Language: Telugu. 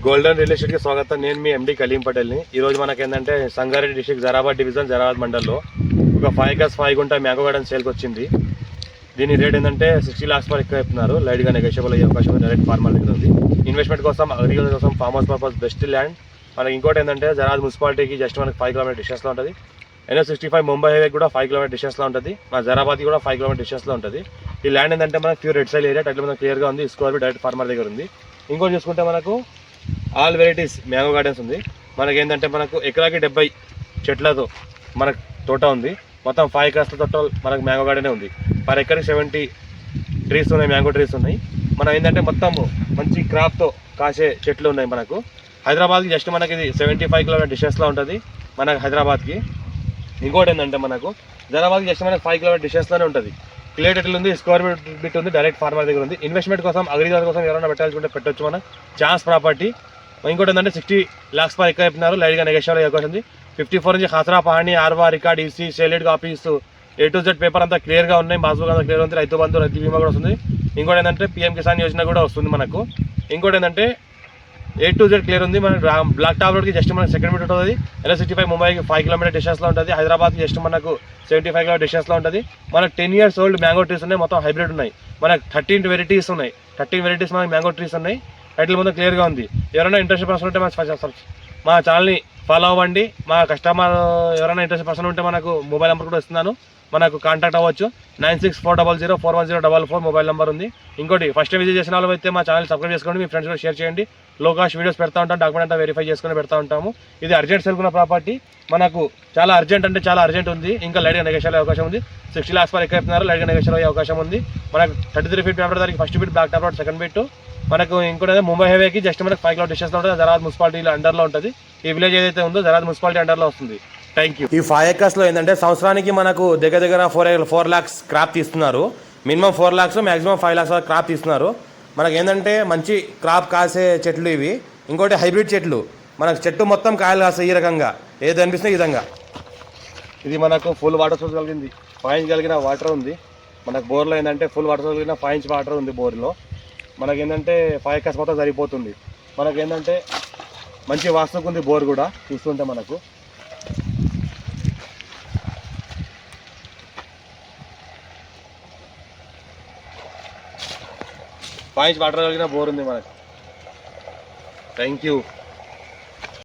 గోల్డెన్ రియల్ ఎస్టేట్కి స్వాగతం. నేను మీ ఎండి కలీం పటేల్ని. ఈరోజు మనకేంటంటే సంగారెడ్డి డిస్ట్రిక్ట్ జరాబాద్ డివిజన్ జరాబాద్ మండల్లో ఒక 5 గజ్ 5 గుంట మ్యాంగో గార్డెన్ సేల్కి వచ్చింది. దీని రేట్ ఏంటంటే 60 lakhs వరకు ఎక్కువ చెప్తున్నారు. లైట్గా నెగోషియబుల్ అయ్యే అవకాశం డైరెక్ట్ ఫార్మర్ దగ్గర ఉంది. ఇన్వెస్ట్మెంట్ కోసం, అగ్రికల్చర్ కోసం, farm house purpose best land. మనకి ఇంకోటి ఏంటంటే జరాబాద్ మున్సిపాలిటీకి జస్ట్ మనకి 5 km డిస్టెన్స్లో ఉంటుంది. NH65 ముంబై హైవే కూడా 5 km డిస్టెన్స్లో ఉంటుంది. మన జరాబాద్ కూడా 5 km డిస్టెన్స్లో ఉంటుంది. ఈ ల్యాండ్ ఏంటంటే మనకి ప్యూర్ రెడ్ సైల్ ఏరియా, టైటిల్ మనకు క్లియర్గా ఉంది. స్క్వేర్ ఫీట్ డైరెక్ట్ ఫార్మర్ దగ్గర ఉంది. ఇంకోటి చూసుకుంటే మనకు ఆల్ వెరైటీస్ మ్యాంగో గార్డెన్స్ ఉంది. మనకి ఏంటంటే మనకు ఎకరాకి 70 చెట్లతో మనకు తోట ఉంది. మొత్తం 5 acres టోటల్ మనకు మ్యాంగో గార్డెనే ఉంది. పర్ ఎకర్కి 70 ట్రీస్ ఉన్నాయి, మ్యాంగో ట్రీస్ ఉన్నాయి. మనం ఏంటంటే మొత్తం మంచి క్రాప్తో కాసే చెట్లు ఉన్నాయి. మనకు హైదరాబాద్కి జస్ట్ మనకి ఇది 75 km డిస్టెన్స్లో ఉంటుంది మనకు హైదరాబాద్కి. ఇంకోటి ఏంటంటే మనకు జరాబాద్కి జస్ట్ మనకి 5 km డిస్టెన్స్లోనే ఉంటుంది. క్లియర్ టైటిల్ ఉంది, స్క్వేర్ బిట్ ఉంది, డైరెక్ట్ ఫార్మర్ దగ్గర ఉంది. ఇన్వెస్ట్మెంట్ కోసం, అగ్రికల్చర్ కోసం ఎవరైనా పెట్టాల్సుకుంటే పెట్టొచ్చు. మనకు ఛాన్స్ ప్రాపర్టీ. ఇంకోటి ఏంటంటే 60 lakhs పర్ ఎక్కువ చెప్పినారు. లైట్గా నెగోషియబుల్ అయ్యే అవకాశం ఉంది. 54 నుంచి ఖాసరా పహాణి, ఆర్వా రికార్డ్, ఈసీ, షేలెడ్ copies, A to Z paper అంతా క్లియర్గా ఉన్నాయి. పాస్బుక్ అంతా క్లియర్ ఉంది. రైతు బంధు, రైతు బీమా కూడా వస్తుంది. ఇంకోటి ఏంటంటే PM కిసాన్ యోజన కూడా వస్తుంది మనకు. ఇంకోటి ఏంటంటే A to Z క్లియర్ ఉంది. మన బ్లాక్ టాప్ రోడ్కి జస్ట్ మనకు సెకండ్ మీట్ ఉంటుంది. NH65 ముంబైకి 5 km డిస్టెన్స్లో ఉంటుంది. హైదరాబాద్కి జస్ట్ మనకు 75 km డిస్టెన్స్లో ఉంటుంది. మనకు 10 years ఓల్డ్ మ్యాంగో ట్రీస్ ఉన్నాయి. మొత్తం హైబ్రిడ్ ఉన్నాయి. మనకు 13 వెరైటీస్ ఉన్నాయి. 13 వెరైటీస్ మనకి మ్యాంగో ట్రీస్ ఉన్నాయి. టైటిల్ మొత్తం క్లియర్గా ఉంది. ఎవరైనా ఇంట్రెస్ట్ పర్సన్ ఉంటే మా ఛానల్ని ఫాలో అవ్వండి. మా కస్టమర్ ఎవరైనా ఇంట్రెస్ట్ పర్సన్ ఉంటే మనకు మొబైల్ నెంబర్ కూడా ఇస్తున్నాను. మనకు కాంటాక్ట్ అవ్వచ్చు. 9640041044 మొబైల్ నెంబర్ ఉంది. ఇంకోటి ఫస్ట్ విజిట్ చేసిన వాళ్ళు అయితే మా ఛానల్ సబ్స్క్రైబ్ చేసుకోండి. మీ ఫ్రెండ్స్ కూడా షేర్ చేయండి. లో కాస్ట్ వీడియోస్ పెడతా ఉంటాం. డాక్యుమెంట్ అంతా వెరిఫై చేసుకుని పెడతా ఉంటాము. ఇది అర్జెంట్ సెల్కున్న ప్రాపర్టీ. మనకు చాలా అర్జెంట్ అంటే చాలా అర్జెంట్ ఉంది. ఇంకా లైట్గా నెగోషియబుల్ అయ్యే అవకాశం ఉంది. 60 lakhs వరకు ఎక్కువ చెప్తున్నారు. లైట్గా నెగోషియబుల్ అయ్యే అవకాశం ఉంది. మనకు 33 feet మ్యాప్ దానికి first feet, black top road second feet. మనకు ఇంకోటి ముంబై హైవేకి జస్ట్ మనకు 5 km డిస్టెన్స్లో ఉంటుంది. జరాబాద్ మున్సిపాలిటీ అండర్లో ఉంటుంది. ఈ విలేజ్ ఏదైతే ఉందో జరాబాద్ మున్సిపాలిటీ అండర్లో వస్తుంది. Thank you. ఈ 5 acres ఏంటంటే సంవత్సరానికి మనకు దగ్గర 4 lakhs క్రాప్ తీస్తున్నారు. మినిమం 4 lakhs, మాక్సిమం 5 lakhs వరకు క్రాప్ తీస్తున్నారు. మనకు ఏంటంటే మంచి క్రాప్ కాసే చెట్లు ఇవి. ఇంకోటి హైబ్రిడ్ చెట్లు. మనకు చెట్టు మొత్తం కాయలు కాస్తాయి. ఈ రకంగా ఏది అనిపిస్తుంది ఈ విధంగా. ఇది మనకు ఫుల్ వాటర్ సోర్స్ కలిగింది. 5 inch కలిగిన వాటర్ ఉంది. మనకు బోర్లో ఏంటంటే ఫుల్ వాటర్ సోర్స్ కలిగిన 5 inch వాటర్ ఉంది బోర్లో. మనకేంటంటే 5 acres మొత్తం సరిపోతుంది. మనకేంటంటే మంచి వాస్తుకు ఉంది బోర్ కూడా చూస్తుంటే మనకు. వాటర్ కలిగిన బోర్ ఉంది మనకు. Thank you.